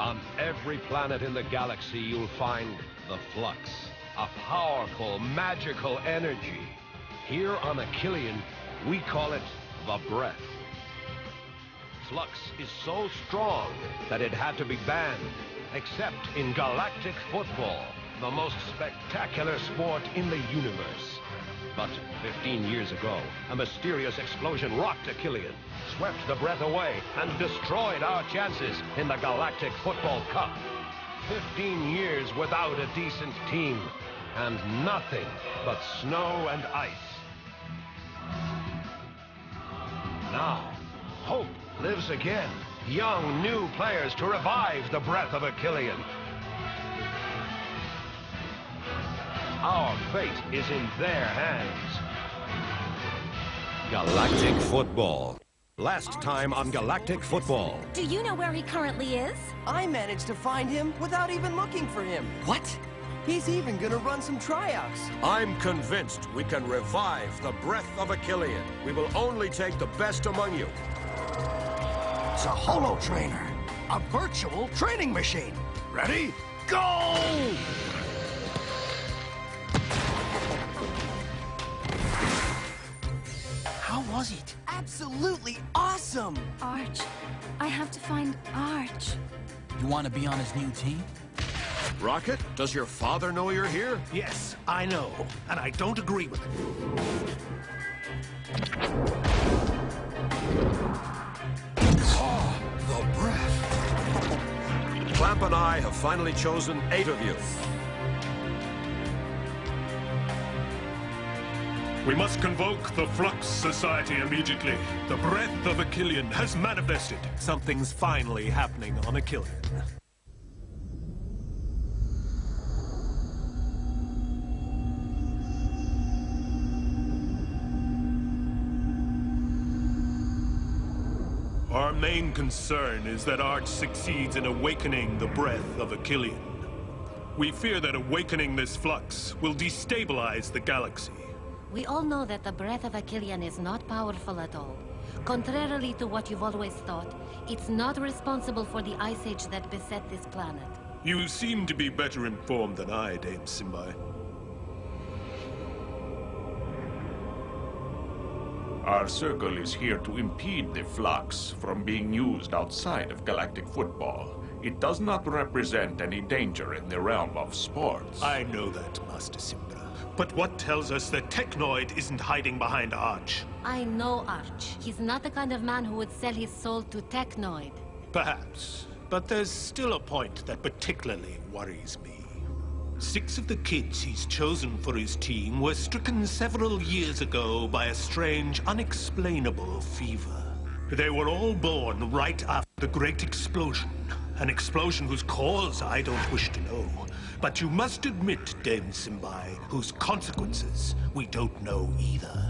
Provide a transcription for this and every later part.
On every planet in the galaxy, you'll find the flux, a powerful, magical energy. Here on Achillean, we call it the breath. Flux is so strong that it had to be banned, except in galactic football, the most spectacular sport in the universe. But 15 years ago, a mysterious explosion rocked Achillean, swept the breath away, and destroyed our chances in the Galactic Football Cup. 15 years without a decent team, and nothing but snow and ice. Now, hope lives again. Young, new players to revive the breath of Achillean. Our fate is in their hands. Galactic Football. Last time on Galactic Football. Do you know where he currently is? I managed to find him without even looking for him. What? He's even gonna run some tryouts. I'm convinced we can revive the breath of Achillean. We will only take the best among you. It's a holo trainer. A virtual training machine. Ready? Go! How was it? Absolutely awesome! Arch. I have to find Arch. You want to be on his new team? Rocket, does your father know you're here? Yes, I know, and I don't agree with it. Oh, the breath. Clamp and I have finally chosen 8 of you. We must convoke the Flux Society immediately. The breath of Achillean has manifested. Something's finally happening on Achillean. Our main concern is that Arch succeeds in awakening the breath of Achillean. We fear that awakening this flux will destabilize the galaxy. We all know that the breath of Achillean is not powerful at all. Contrarily to what you've always thought, it's not responsible for the ice age that beset this planet. You seem to be better informed than I, Dame Simbai. Our circle is here to impede the flux from being used outside of galactic football. It does not represent any danger in the realm of sports. I know that, Master Simba. But what tells us that Technoid isn't hiding behind Arch? I know Arch. He's not the kind of man who would sell his soul to Technoid. Perhaps. But there's still a point that particularly worries me. 6 of the kids he's chosen for his team were stricken several years ago by a strange, unexplainable fever. They were all born right after the Great Explosion. An explosion whose cause I don't wish to know. But you must admit, Dame Simbai, whose consequences we don't know either.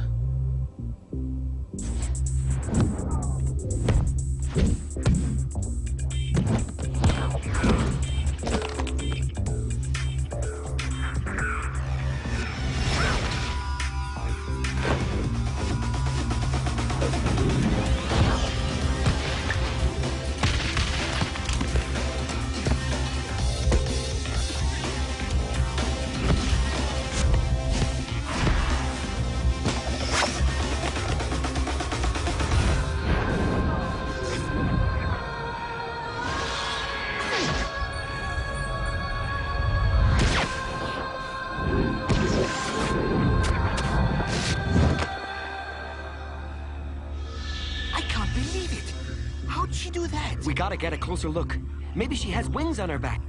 We gotta get a closer look. Maybe she has wings on her back.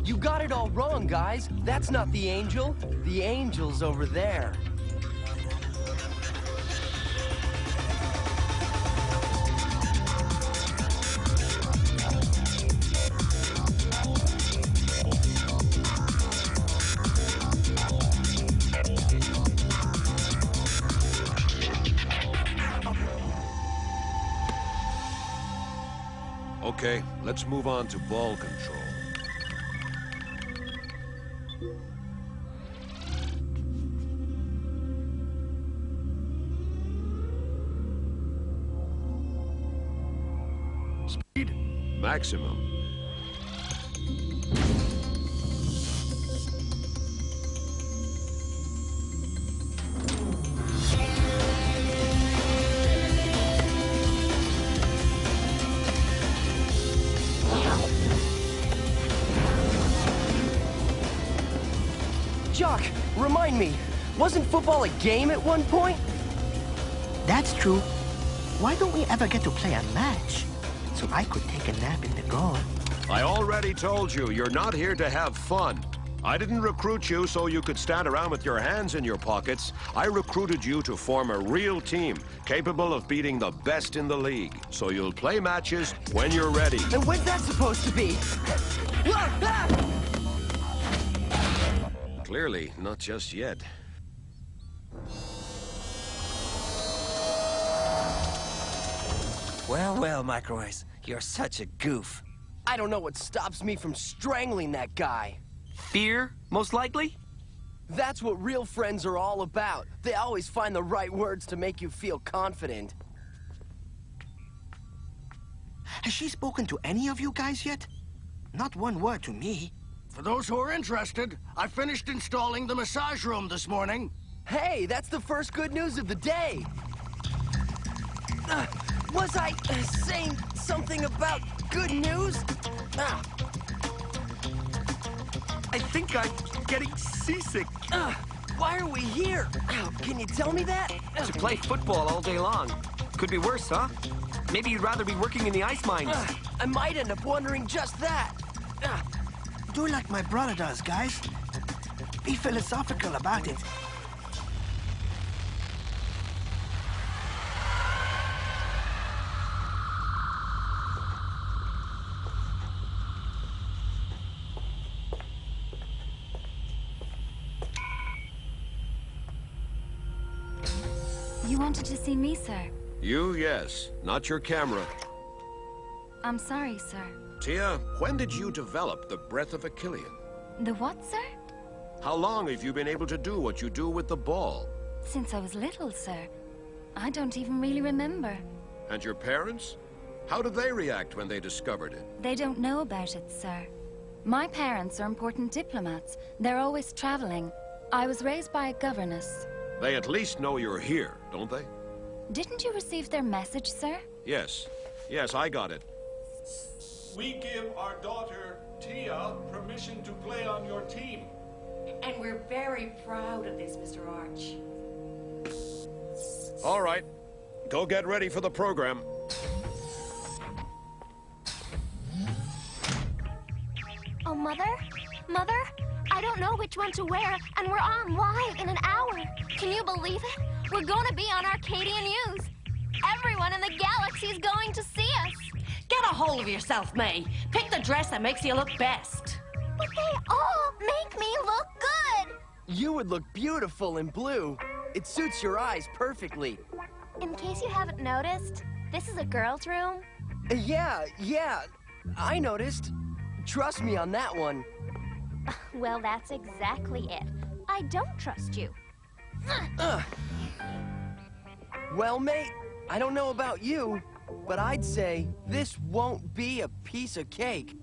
You got it all wrong, guys. That's not the angel. The angel's over there. Okay, let's move on to ball control. Speed, maximum. Remind me, wasn't football a game at one point? That's true. Why don't we ever get to play a match? So I could take a nap in the goal. I already told you, you're not here to have fun. I didn't recruit you so you could stand around with your hands in your pockets. I recruited you to form a real team, capable of beating the best in the league. So you'll play matches when you're ready. And when's that supposed to be? Clearly, not just yet. Well, well, Microice, you're such a goof. I don't know what stops me from strangling that guy. Fear, most likely? That's what real friends are all about. They always find the right words to make you feel confident. Has she spoken to any of you guys yet? Not one word to me. For those who are interested, I finished installing the massage room this morning. Hey, that's the first good news of the day. Was I saying something about good news? I think I'm getting seasick. Why are we here? Can you tell me that? To play football all day long. Could be worse, huh? Maybe you'd rather be working in the ice mines. I might end up wondering just that. Do like my brother does, guys. Be philosophical about it. You wanted to see me, sir? You, yes. Not your camera. I'm sorry, sir. Tia, when did you develop the breath of Achillean? The what, sir? How long have you been able to do what you do with the ball? Since I was little, sir. I don't even really remember. And your parents? How did they react when they discovered it? They don't know about it, sir. My parents are important diplomats. They're always traveling. I was raised by a governess. They at least know you're here, don't they? Didn't you receive their message, sir? Yes. Yes, I got it. We give our daughter, Tia, permission to play on your team. And we're very proud of this, Mr. Arch. All right. Go get ready for the program. Oh, Mother? Mother? I don't know which one to wear, and we're on live in an hour. Can you believe it? We're going to be on Arcadian News. Everyone in the galaxy is going to see us. Get a hold of yourself, May. Pick the dress that makes you look best. But they all make me look good. You would look beautiful in blue. It suits your eyes perfectly. In case you haven't noticed, this is a girl's room. Yeah, I noticed. Trust me on that one. Well, that's exactly it. I don't trust you. Well, mate, I don't know about you, but I'd say this won't be a piece of cake.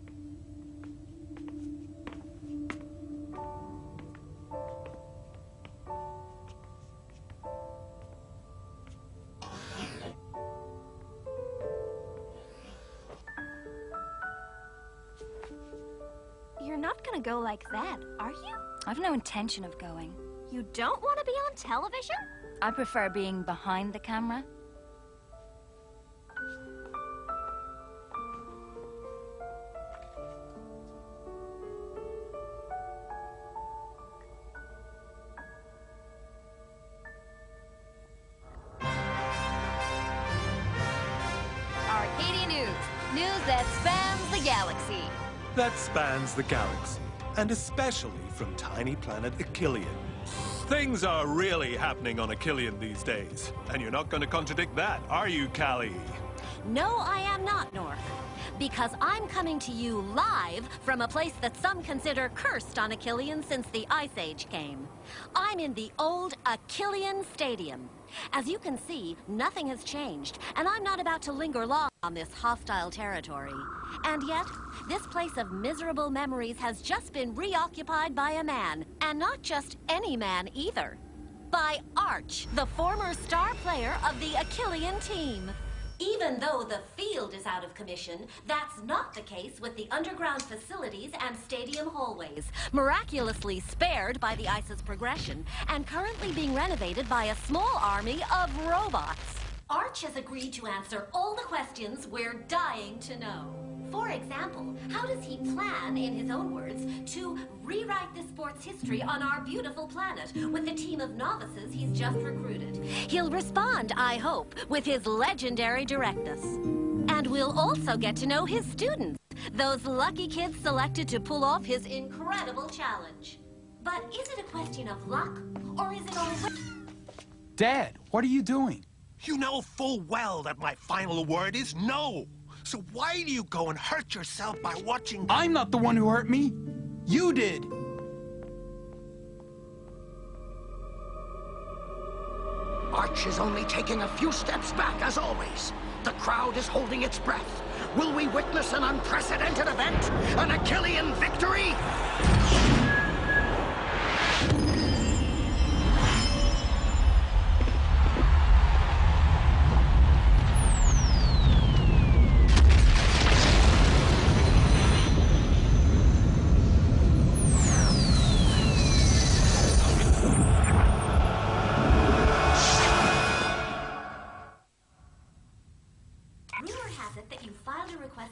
You're not gonna go like that, are you? I've no intention of going. You don't want to be on television? I prefer being behind the camera. Arcadia News. News that spans the galaxy. That spans the galaxy, and especially from tiny planet Achillean. Things are really happening on Achillean these days, and you're not going to contradict that, are you, Callie? No, I am not, North. Because I'm coming to you live from a place that some consider cursed on Achillean since the Ice Age came. I'm in the old Achillean Stadium. As you can see, nothing has changed, and I'm not about to linger long on this hostile territory. And yet, this place of miserable memories has just been reoccupied by a man, and not just any man either. By Arch, the former star player of the Achillean team. Even though the field is out of commission, that's not the case with the underground facilities and stadium hallways, miraculously spared by the ice's progression and currently being renovated by a small army of robots. Arch has agreed to answer all the questions we're dying to know. For example, how does he plan, in his own words, to rewrite the sport's history on our beautiful planet with the team of novices he's just recruited? He'll respond, I hope, with his legendary directness. And we'll also get to know his students, those lucky kids selected to pull off his incredible challenge. But is it a question of luck, or is it always... Dad, what are you doing? You know full well that my final word is no. So why do you go and hurt yourself by watching... I'm not the one who hurt me. You did. Arch is only taking a few steps back, as always. The crowd is holding its breath. Will we witness an unprecedented event? An Achillean victory?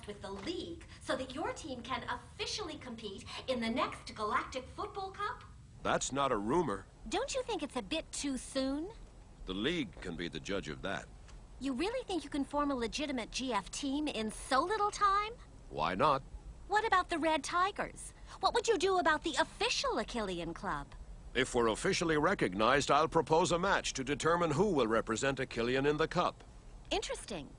With the league so that your team can officially compete in the next Galactic Football Cup? That's not a rumor. Don't you think it's a bit too soon? The league can be the judge of that. You really think you can form a legitimate GF team in so little time? Why not? What about the Red Tigers? What would you do about the official Achillean club? If we're officially recognized, I'll propose a match to determine who will represent Achillean in the cup. Interesting.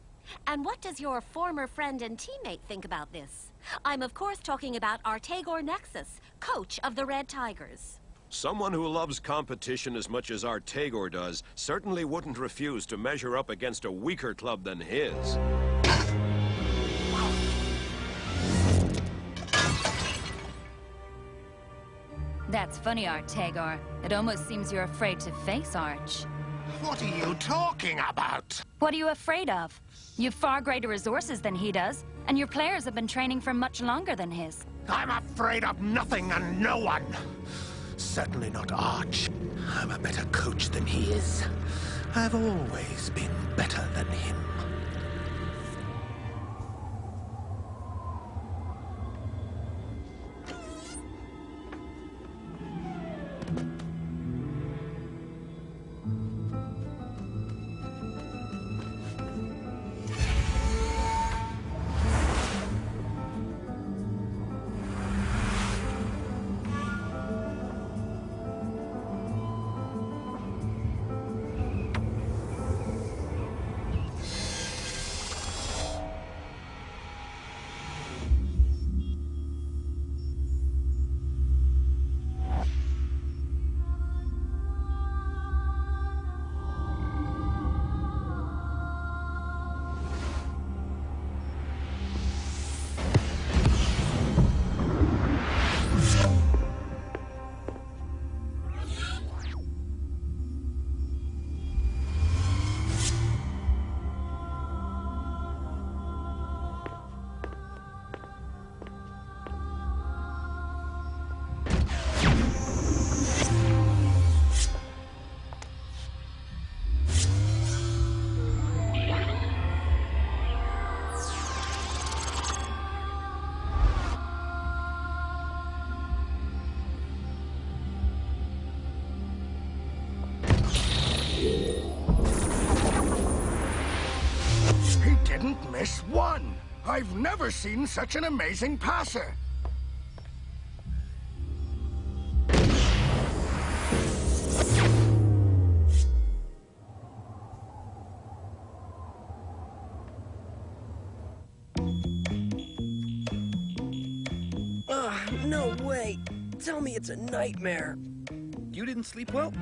And what does your former friend and teammate think about this? I'm of course talking about Artegor Nexus, coach of the Red Tigers. Someone who loves competition as much as Artegor does certainly wouldn't refuse to measure up against a weaker club than his. That's funny, Artegor. It almost seems you're afraid to face Arch. What are you talking about? What are you afraid of? You've far greater resources than he does, and your players have been training for much longer than his. I'm afraid of nothing and no one. Certainly not Arch. I'm a better coach than he is. I've always been better than him. Didn't miss one. I've never seen such an amazing passer. No way. Tell me it's a nightmare. You didn't sleep well?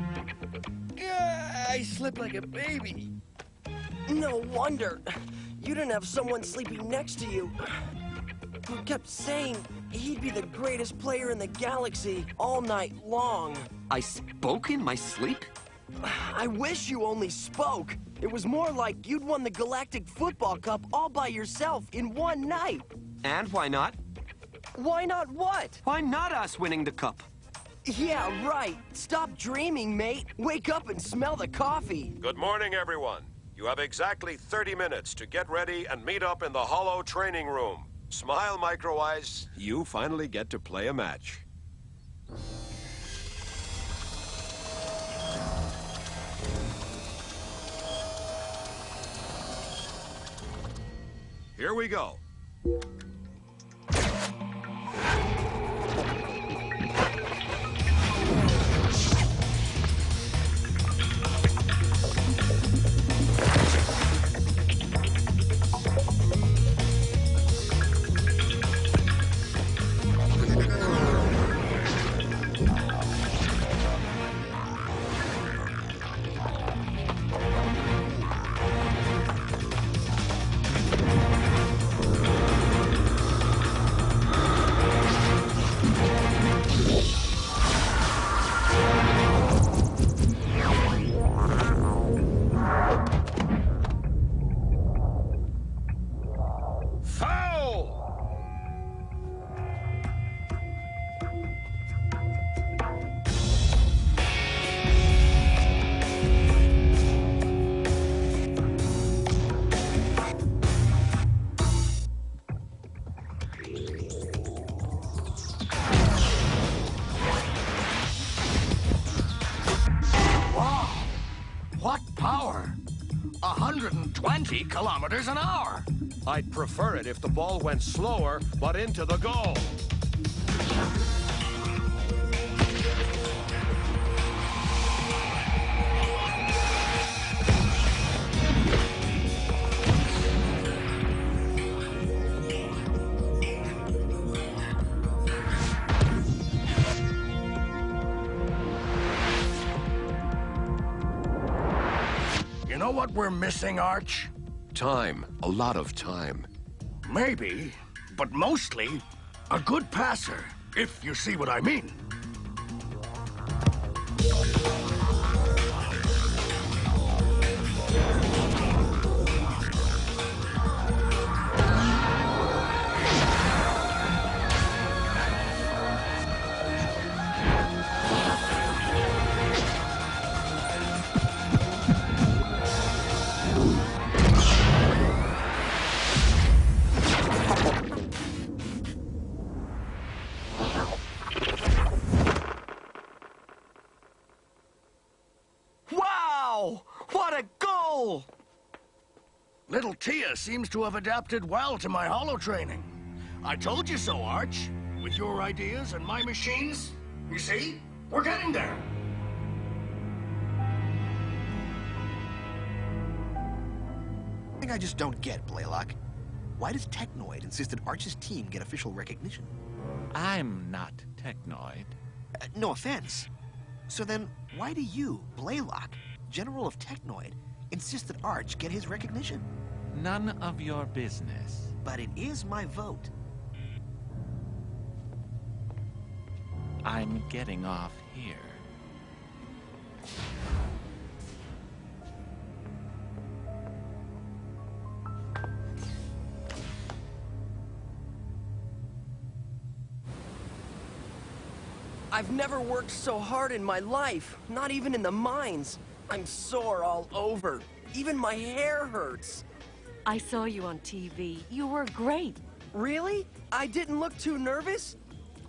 I slept like a baby. No wonder. You didn't have someone sleeping next to you who kept saying he'd be the greatest player in the galaxy all night long. I spoke in my sleep? I wish you only spoke. It was more like you'd won the Galactic Football Cup all by yourself in one night. And why not? Why not what? Why not us winning the cup? Yeah, right. Stop dreaming, mate. Wake up and smell the coffee. Good morning, everyone. You have exactly 30 minutes to get ready and meet up in the Hollow training room. Smile, Micro Eyes. You finally get to play a match. Here we go. What power! 120 kilometers an hour! I'd prefer it if the ball went slower, but into the goal. You know what we're missing, Arch? Time. A lot of time. Maybe, but mostly, a good passer, if you see what I mean. Wow! What a goal! Little Tia seems to have adapted well to my holo training. I told you so, Arch. With your ideas and my machines, you see, we're getting there. Thing I just don't get, Blaylock. Why does Technoid insist that Arch's team get official recognition? I'm not Technoid. No offense. So then, why do you, Blaylock, General of Technoid, insist that Arch get his recognition? None of your business. But it is my vote. I'm getting off here. I've never worked so hard in my life, not even in the mines. I'm sore all over. Even my hair hurts. I saw you on TV. You were great. Really? I didn't look too nervous?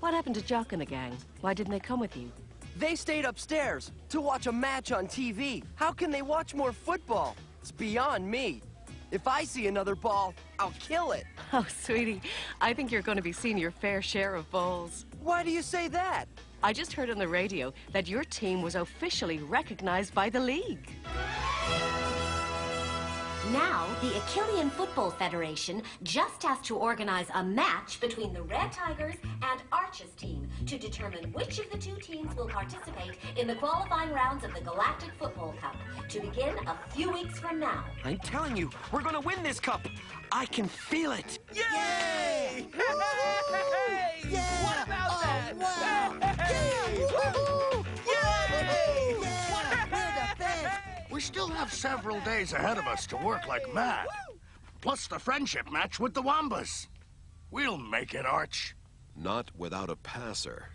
What happened to Jock and the gang? Why didn't they come with you? They stayed upstairs to watch a match on TV. How can they watch more football? It's beyond me. If I see another ball, I'll kill it. Oh, sweetie, I think you're going to be seeing your fair share of balls. Why do you say that? I just heard on the radio that your team was officially recognized by the league. Now, the Achillean Football Federation just has to organize a match between the Red Tigers and Arch's team to determine which of the two teams will participate in the qualifying rounds of the Galactic Football Cup, to begin a few weeks from now. I'm telling you, we're gonna win this cup. I can feel it. Yay! Hey! Yeah! What about that? Wow! Hey! Yeah! Woohoo! Yay! Yeah! We're the best! We still have several days ahead of us to work like mad. Plus the friendship match with the Wombas. We'll make it, Arch. Not without a passer.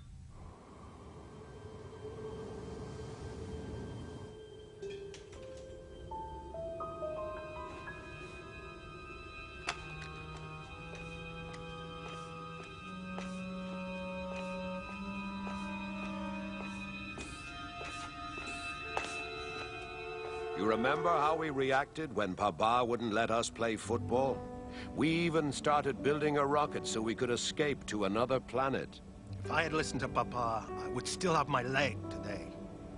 You remember how we reacted when Papa wouldn't let us play football? We even started building a rocket so we could escape to another planet. If I had listened to Papa, I would still have my leg today.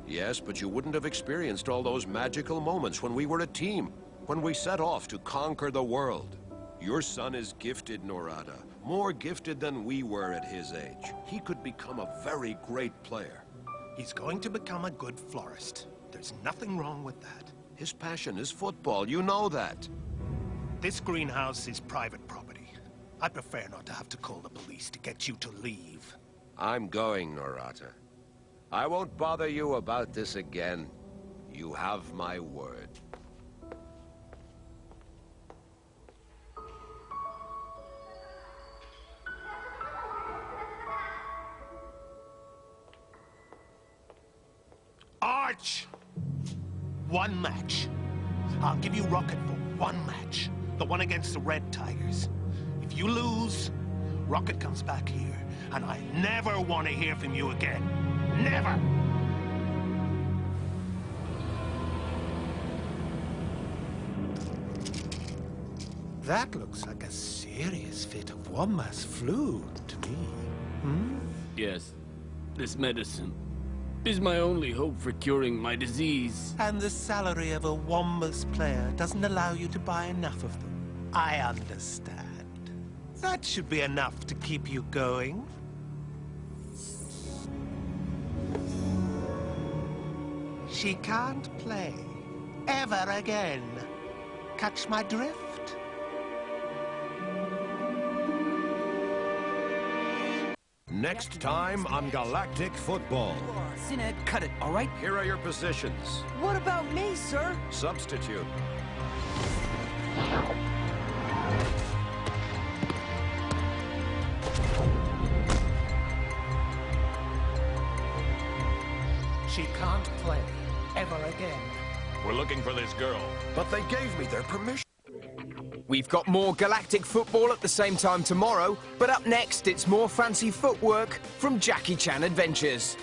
Yes, but you wouldn't have experienced all those magical moments when we were a team, when we set off to conquer the world. Your son is gifted, Norada. More gifted than we were at his age. He could become a very great player. He's going to become a good florist. There's nothing wrong with that. His passion is football, you know that. This greenhouse is private property. I prefer not to have to call the police to get you to leave. I'm going, Norata. I won't bother you about this again. You have my word. Arch! One match. I'll give you Rocket for one match. The one against the Red Tigers. If you lose, Rocket comes back here, and I never want to hear from you again. Never! That looks like a serious fit of Womba's flu to me. Hmm? Yes. This medicine is my only hope for curing my disease. And the salary of a Wombas player doesn't allow you to buy enough of them. I understand. That should be enough to keep you going. She can't play. Ever again. Catch my drift? Next time on Galactic Football. Sined, cut it, all right? Here are your positions. What about me, sir? Substitute. She can't play ever again. We're looking for this girl. But they gave me their permission. We've got more Galactic Football at the same time tomorrow, but up next it's more fancy footwork from Jackie Chan Adventures.